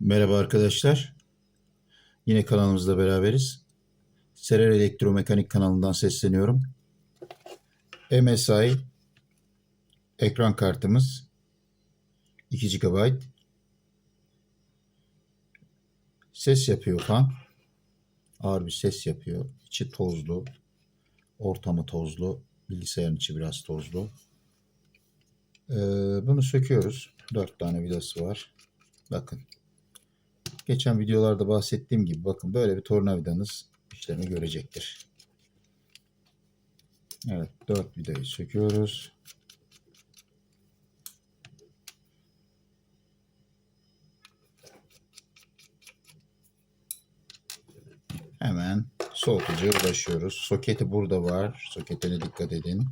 Merhaba arkadaşlar. Yine kanalımızda beraberiz. Serer Elektromekanik kanalından sesleniyorum. MSI ekran kartımız 2 GB. Ses yapıyor fan. Ağır bir ses yapıyor. İçi tozlu. Ortamı tozlu. Bilgisayarın içi biraz tozlu. Bunu söküyoruz. 4 tane vidası var. Bakın. Geçen videolarda bahsettiğim gibi bakın böyle bir tornavidanız işlemi görecektir. Evet, 4 vidayı söküyoruz. Hemen soğutucuya ulaşıyoruz. Soketi burada var. Soketine dikkat edin.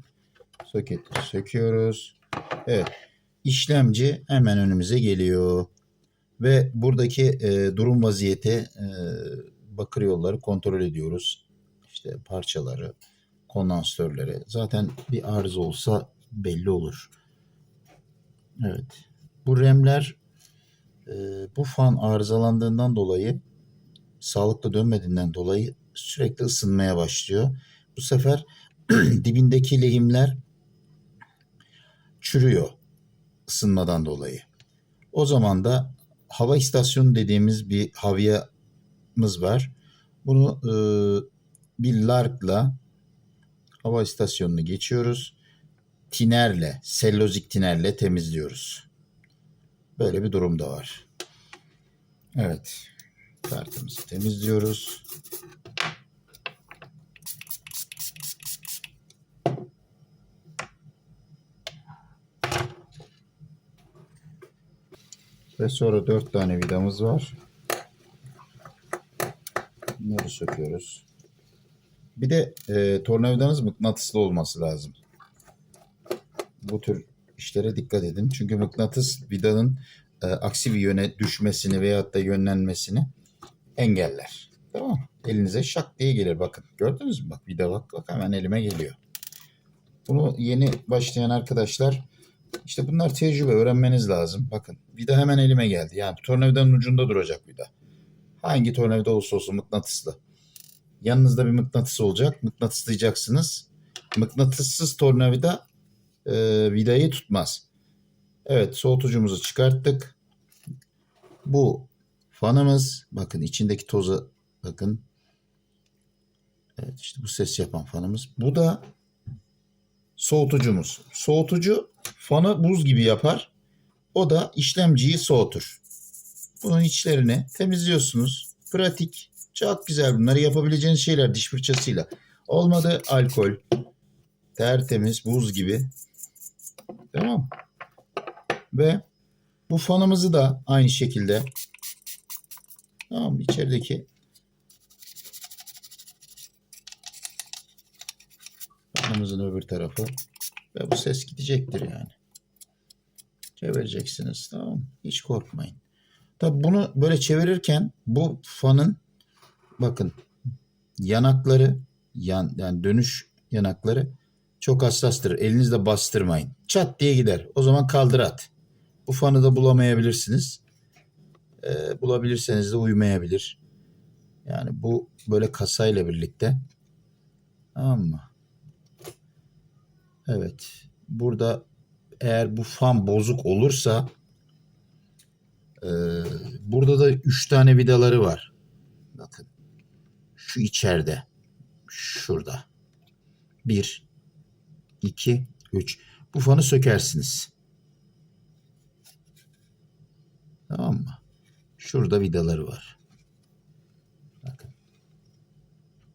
Soketi söküyoruz. Evet. İşlemci hemen önümüze geliyor. Ve buradaki durum vaziyeti bakır yolları kontrol ediyoruz. İşte parçaları, kondansatörleri. Zaten bir arıza olsa belli olur. Evet. Bu remler bu fan arızalandığından dolayı, sağlıklı dönmediğinden dolayı sürekli ısınmaya başlıyor. Bu sefer dibindeki lehimler çürüyor ısınmadan dolayı. O zaman da hava istasyonu dediğimiz bir havyamız var. Bunu bir larkla hava istasyonunu geçiyoruz. Tinerle, sellozik tinerle temizliyoruz. Böyle bir durum da var. Evet. Kartımızı temizliyoruz. Ve sonra 4 tane vidamız var. Bunları söküyoruz. Bir de tornavidanız mıknatıslı olması lazım. Bu tür işlere dikkat edin. Çünkü mıknatıs vidanın aksi bir yöne düşmesini veyahut da yönlenmesini engeller. Tamam. Elinize şak diye gelir. Bakın. Gördünüz mü? Bak vida bak hemen elime geliyor. Bunu yeni başlayan arkadaşlar işte bunlar tecrübe öğrenmeniz lazım. Bakın vida hemen elime geldi. Yani tornavidanın ucunda duracak vida. Hangi tornavida olursa olsun mıknatıslı. Yanınızda bir mıknatıs olacak. Mıknatıslayacaksınız. Mıknatıssız tornavida vidayı tutmaz. Evet, soğutucumuzu çıkarttık. Bu fanımız. Bakın içindeki tozu bakın. Evet, işte bu ses yapan fanımız. Bu da soğutucumuz. Soğutucu fanı buz gibi yapar. O da işlemciyi soğutur. Bunun içlerini temizliyorsunuz. Pratik. Çok güzel. Bunları yapabileceğiniz şeyler diş fırçasıyla. Olmadı alkol. Tertemiz buz gibi. Tamam. Ve bu fanımızı da aynı şekilde, tamam, içerideki fanımızın öbür tarafı ve bu ses gidecektir yani. Çevireceksiniz, tamam, hiç korkmayın. Tabi bunu böyle çevirirken bu fanın bakın yanakları yani dönüş yanakları çok hassastır. Elinizle bastırmayın. Çat diye gider. O zaman kaldır at. Bu fanı da bulamayabilirsiniz. Bulabilirseniz de uymayabilir. Yani bu böyle kasayla birlikte. Tamam mı? Evet. Burada eğer bu fan bozuk olursa burada da 3 tane vidaları var. Bakın. Şu içeride. Şurada. 1, 2, 3. Bu fanı sökersiniz. Tamam mı? Şurada vidaları var. Bakın.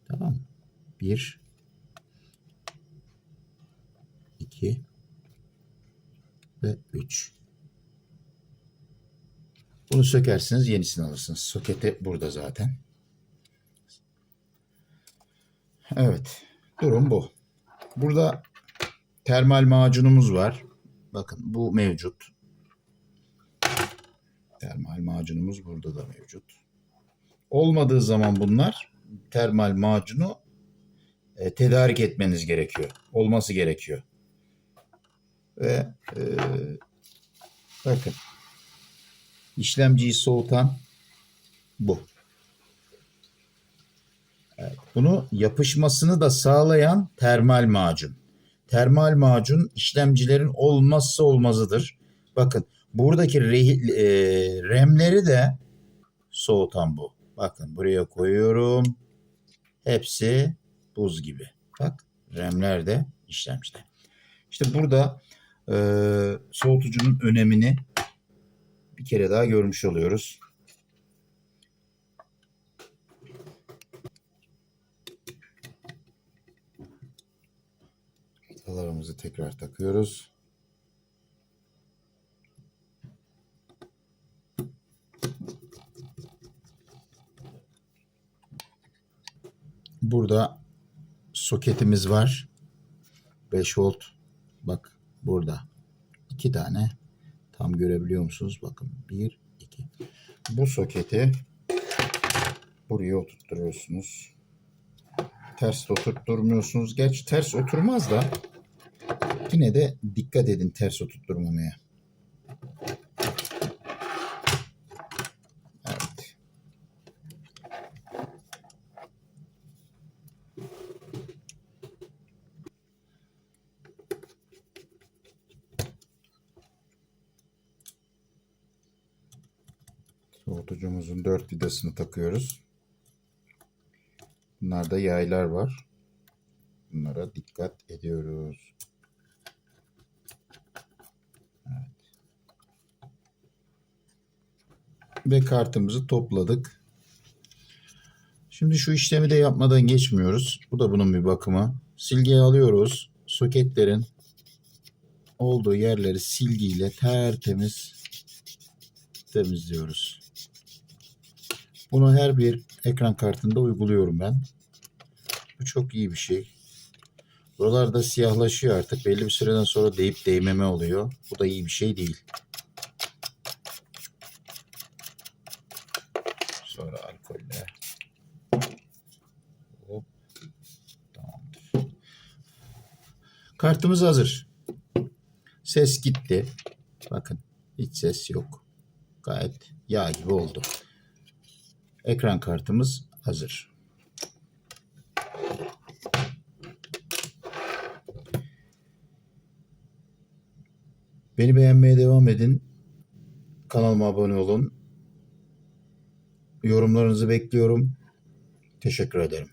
Tamam mı? 1, 2 ve 3. Bunu sökersiniz, yenisini alırsınız. Soketi burada zaten. Evet. Durum bu. Burada termal macunumuz var. Bakın bu mevcut. Termal macunumuz burada da mevcut. Olmadığı zaman bunlar termal macunu tedarik etmeniz gerekiyor. Olması gerekiyor. Ve bakın işlemciyi soğutan Bu. Evet. Bunu yapışmasını da sağlayan termal macun. Termal macun işlemcilerin olmazsa olmazıdır. Bakın buradaki remleri de soğutan bu. Bakın buraya koyuyorum. Hepsi buz gibi. Bak remler de işlemcide. İşte burada soğutucunun önemini bir kere daha görmüş oluyoruz. Vidalarımızı tekrar takıyoruz. Burada soketimiz var. 5 volt. Bak burada. 2 tane. Tam görebiliyor musunuz? Bakın 1, 2. Bu soketi buraya oturtturuyorsunuz. Ters de oturtturmuyorsunuz. Gerçi ters oturmaz da yine de dikkat edin ters oturtturmamaya. Evet. Soğutucumuzun 4 vidasını takıyoruz. Bunlarda yaylar var. Bunlara dikkat ediyoruz. Evet. Ve kartımızı topladık. Şimdi şu işlemi de yapmadan geçmiyoruz. Bu da bunun bir bakımı. Silgiyi alıyoruz. Soketlerin olduğu yerleri silgiyle tertemiz temizliyoruz. Bunu her bir ekran kartında uyguluyorum ben. Bu çok iyi bir şey. Buralarda siyahlaşıyor artık. Belli bir süreden sonra deyip değmeme oluyor. Bu da iyi bir şey değil. Sonra alkolle. Hop. Tamamdır. Kartımız hazır. Ses gitti. Bakın hiç ses yok. Gayet yağ gibi oldu. Ekran kartımız hazır. Beni beğenmeye devam edin. Kanalıma abone olun. Yorumlarınızı bekliyorum. Teşekkür ederim.